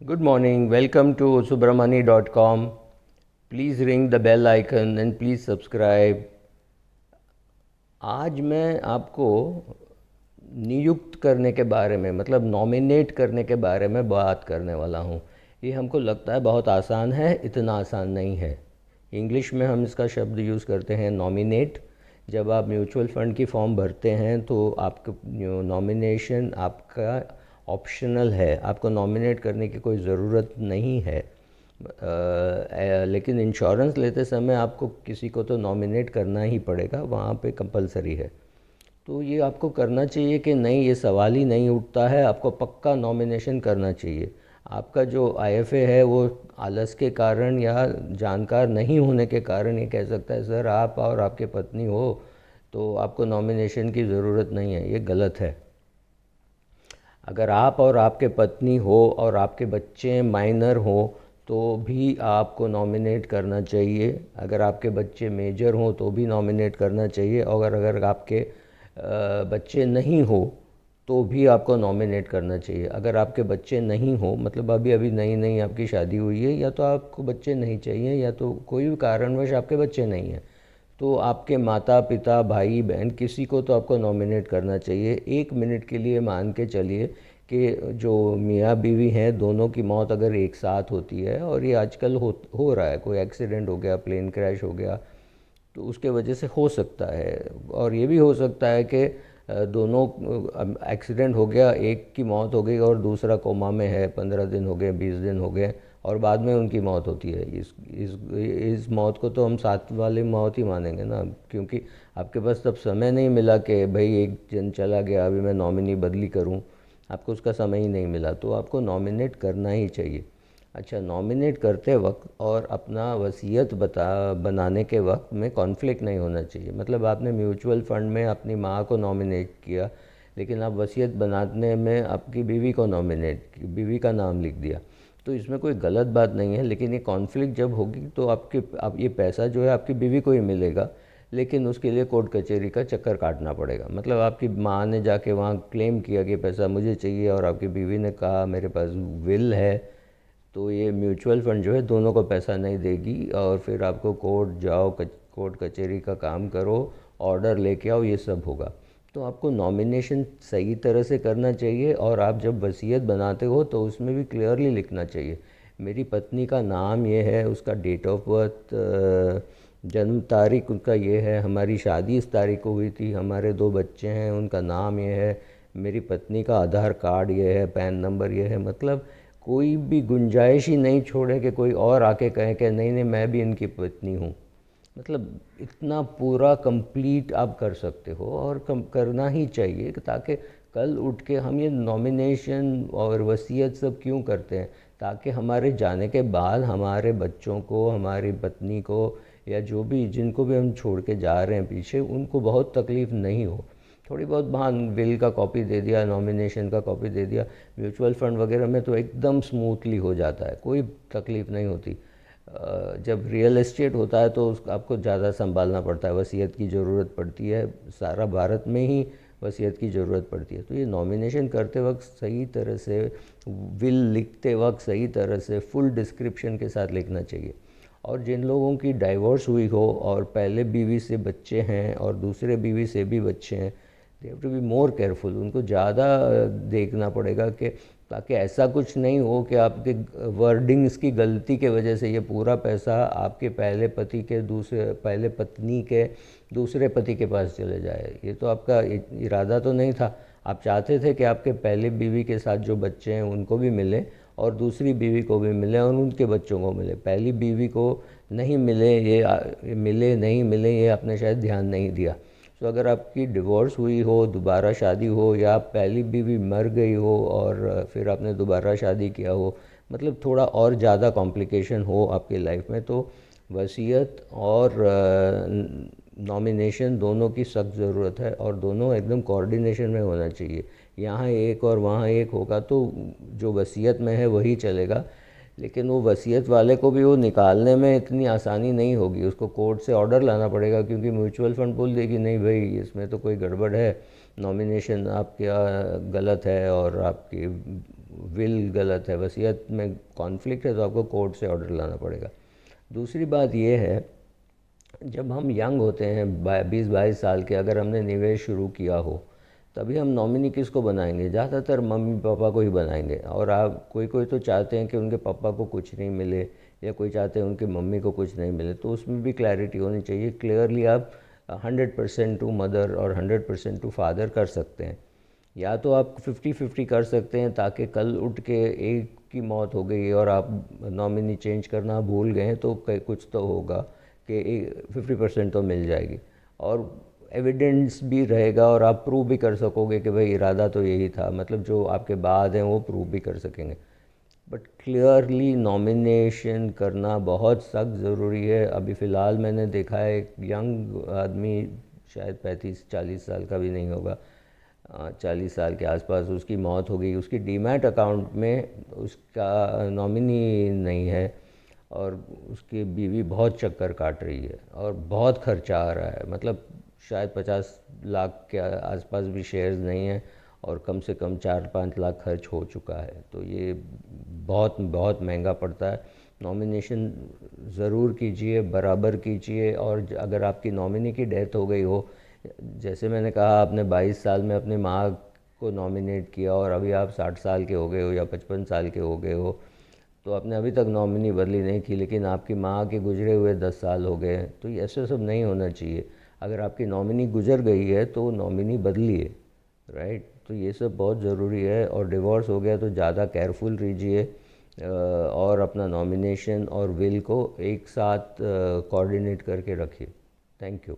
Good morning. Welcome to subramani.com. Please ring the bell icon and please subscribe. आज मैं आपको नियुक्त करने के बारे में मतलब नॉमिनेट करने के बारे में बात करने वाला हूँ। ये हमको लगता है बहुत आसान है, इतना आसान नहीं है। इंग्लिश में हम इसका शब्द यूज़ करते हैं नॉमिनेट। जब आप म्यूचुअल फ़ंड की फॉर्म भरते हैं तो आपका नॉमिनेशन आपका ऑप्शनल है, आपको नॉमिनेट करने की कोई ज़रूरत नहीं है। लेकिन इंश्योरेंस लेते समय आपको किसी को तो नॉमिनेट करना ही पड़ेगा, वहाँ पे कंपलसरी है। तो ये आपको करना चाहिए कि नहीं, ये सवाल ही नहीं उठता है, आपको पक्का नॉमिनेशन करना चाहिए। आपका जो आईएफए है वो आलस के कारण या जानकार नहीं होने के कारण ये कह सकता है सर आप और आपके पत्नी हो तो आपको नॉमिनेशन की ज़रूरत नहीं है। ये गलत है। अगर आप और आपके पत्नी हो और आपके बच्चे माइनर हो तो भी आपको नॉमिनेट करना चाहिए। अगर आपके बच्चे मेजर हों तो भी नॉमिनेट करना चाहिए। और अगर आपके बच्चे नहीं हो तो भी आपको नॉमिनेट करना चाहिए। अगर आपके बच्चे नहीं हो मतलब अभी अभी नई नई आपकी शादी हुई है, या तो आपको बच्चे नहीं चाहिए या तो कोई भी कारणवश आपके बच्चे नहीं हैं, तो आपके माता पिता भाई बहन किसी को तो आपको नॉमिनेट करना चाहिए। एक मिनट के लिए मान के चलिए कि जो मियाँ बीवी हैं दोनों की मौत अगर एक साथ होती है, और ये आजकल हो रहा है, कोई एक्सीडेंट हो गया, प्लेन क्रैश हो गया, तो उसके वजह से हो सकता है। और ये भी हो सकता है कि दोनों एक्सीडेंट हो गया, एक की मौत हो गई और दूसरा कोमा में है, 15 दिन हो गए, 20 दिन हो गए, और बाद में उनकी मौत होती है। इस मौत को तो हम साथ वाली मौत ही मानेंगे ना, क्योंकि आपके पास तब समय नहीं मिला कि भाई एक जन चला गया अभी मैं नॉमिनी बदली करूं। आपको उसका समय ही नहीं मिला, तो आपको नॉमिनेट करना ही चाहिए। अच्छा, नॉमिनेट करते वक्त और अपना वसीयत बनाने के वक्त में कॉन्फ्लिक्ट नहीं होना चाहिए। मतलब आपने म्यूचुअल फ़ंड में अपनी माँ को नॉमिनेट किया, लेकिन आप वसीयत बनाने में आपकी बीवी को बीवी का नाम लिख दिया, तो इसमें कोई गलत बात नहीं है। लेकिन ये कॉन्फ्लिक्ट जब होगी तो आप ये पैसा जो है आपकी बीवी को ही मिलेगा, लेकिन उसके लिए कोर्ट कचहरी का चक्कर काटना पड़ेगा। मतलब आपकी माँ ने जाके वहाँ क्लेम किया कि पैसा मुझे चाहिए, और आपकी बीवी ने कहा मेरे पास विल है, तो ये म्यूचुअल फंड जो है दोनों को पैसा नहीं देगी, और फिर आपको कोर्ट जाओ, कोर्ट कचहरी का काम करो, ऑर्डर लेके आओ, ये सब होगा। तो आपको नॉमिनेशन सही तरह से करना चाहिए, और आप जब वसीयत बनाते हो तो उसमें भी क्लियरली लिखना चाहिए मेरी पत्नी का नाम ये है, उसका डेट ऑफ बर्थ, जन्म तारीख उनका ये है, हमारी शादी इस तारीख को हुई थी, हमारे 2 बच्चे हैं, उनका नाम ये है, मेरी पत्नी का आधार कार्ड ये है, पैन नंबर ये है। मतलब कोई भी गुंजाइश ही नहीं छोड़े कि कोई और आके कहे कि नहीं नहीं मैं भी इनकी पत्नी हूँ। मतलब इतना पूरा कंप्लीट आप कर सकते हो, और करना ही चाहिए, ताकि कल उठ के हम ये नॉमिनेशन और वसीयत सब क्यों करते हैं, ताकि हमारे जाने के बाद हमारे बच्चों को, हमारी पत्नी को, या जो भी जिनको भी हम छोड़ के जा रहे हैं पीछे, उनको बहुत तकलीफ़ नहीं हो। थोड़ी बहुत वहाँ विल का कॉपी दे दिया, नॉमिनेशन का कॉपी दे दिया, म्यूचुअल फंड वगैरह में तो एकदम स्मूथली हो जाता है, कोई तकलीफ़ नहीं होती। जब रियल एस्टेट होता है तो आपको ज़्यादा संभालना पड़ता है, वसीयत की ज़रूरत पड़ती है, सारा भारत में ही वसीयत की ज़रूरत पड़ती है। तो ये नॉमिनेशन करते वक्त सही तरह से, विल लिखते वक्त सही तरह से फुल डिस्क्रिप्शन के साथ लिखना चाहिए। और जिन लोगों की डाइवोर्स हुई हो और पहले बीवी से बच्चे हैं और दूसरे बीवी से भी बच्चे हैं, they have to be more careful. उनको ज़्यादा देखना पड़ेगा कि ताकि ऐसा कुछ नहीं हो कि आपके वर्डिंग्स की गलती के वजह से ये पूरा पैसा आपके पहले पत्नी के दूसरे पति के पास चले जाए। ये तो आपका इरादा तो नहीं था। आप चाहते थे कि आपके पहले बीवी के साथ जो बच्चे हैं उनको भी मिले, और दूसरी बीवी को भी मिले, और उनके बच्चों को मिले। पहली बीवी को नहीं मिले, ये मिले नहीं मिले, ये आपने शायद ध्यान नहीं दिया। तो अगर आपकी डिवोर्स हुई हो, दोबारा शादी हो, या पहली बीवी मर गई हो और फिर आपने दोबारा शादी किया हो, मतलब थोड़ा और ज़्यादा कॉम्प्लिकेशन हो आपकी लाइफ में, तो वसीयत और नॉमिनेशन दोनों की सख्त ज़रूरत है, और दोनों एकदम कोऑर्डिनेशन में होना चाहिए। यहाँ एक और वहाँ एक होगा तो जो वसीयत में है वही चलेगा, लेकिन वो वसीयत वाले को भी वो निकालने में इतनी आसानी नहीं होगी, उसको कोर्ट से ऑर्डर लाना पड़ेगा, क्योंकि म्यूचुअल फंड बोल देगी नहीं भाई इसमें तो कोई गड़बड़ है, नॉमिनेशन आपका गलत है और आपकी विल गलत है, वसीयत में कॉन्फ्लिक्ट है, तो आपको कोर्ट से ऑर्डर लाना पड़ेगा। दूसरी बात ये है, जब हम यंग होते हैं 20-22 साल के, अगर हमने निवेश शुरू किया हो, तभी हम नॉमिनी किसको बनाएंगे? ज़्यादातर मम्मी पापा को ही बनाएंगे। और आप कोई कोई तो चाहते हैं कि उनके पापा को कुछ नहीं मिले, या कोई चाहते हैं उनकी मम्मी को कुछ नहीं मिले, तो उसमें भी क्लैरिटी होनी चाहिए। क्लियरली आप 100% टू मदर और 100% टू फादर कर सकते हैं, या तो आप 50-50 कर सकते हैं, ताकि कल उठ के एक की मौत हो गई और आप नॉमिनी चेंज करना भूल गए तो कुछ तो होगा कि 50% तो मिल जाएगी, और एविडेंस भी रहेगा, और आप प्रूव भी कर सकोगे कि भाई इरादा तो यही था, मतलब जो आपके बाद हैं वो प्रूव भी कर सकेंगे। बट क्लियरली नॉमिनेशन करना बहुत सख्त ज़रूरी है। अभी फ़िलहाल मैंने देखा है एक यंग आदमी, शायद 35-40 साल का भी नहीं होगा, 40 साल के आसपास, उसकी मौत हो गई। उसकी डीमैट अकाउंट में उसका नॉमिनी नहीं है, और उसकी बीवी बहुत चक्कर काट रही है और बहुत खर्चा आ रहा है, मतलब शायद 50 लाख के आसपास भी शेयर्स नहीं है, और कम से कम 4-5 लाख खर्च हो चुका है। तो ये बहुत बहुत महंगा पड़ता है। नॉमिनेशन ज़रूर कीजिए, बराबर कीजिए। और अगर आपकी नॉमिनी की डेथ हो गई हो, जैसे मैंने कहा आपने 22 साल में अपनी माँ को नॉमिनेट किया, और अभी आप 60 साल के हो गए हो या 55 साल के हो गए हो, तो आपने अभी तक नॉमिनी बदली नहीं की, लेकिन आपकी माँ के गुजरे हुए 10 साल हो गए हैं, तो ये ऐसे सब नहीं होना चाहिए। अगर आपकी नॉमिनी गुजर गई है तो नॉमिनी बदलिए, राइट। तो ये सब बहुत ज़रूरी है। और डिवोर्स हो गया तो ज़्यादा केयरफुल रहिए, और अपना नॉमिनेशन और विल को एक साथ कोऑर्डिनेट करके रखिए। Thank you.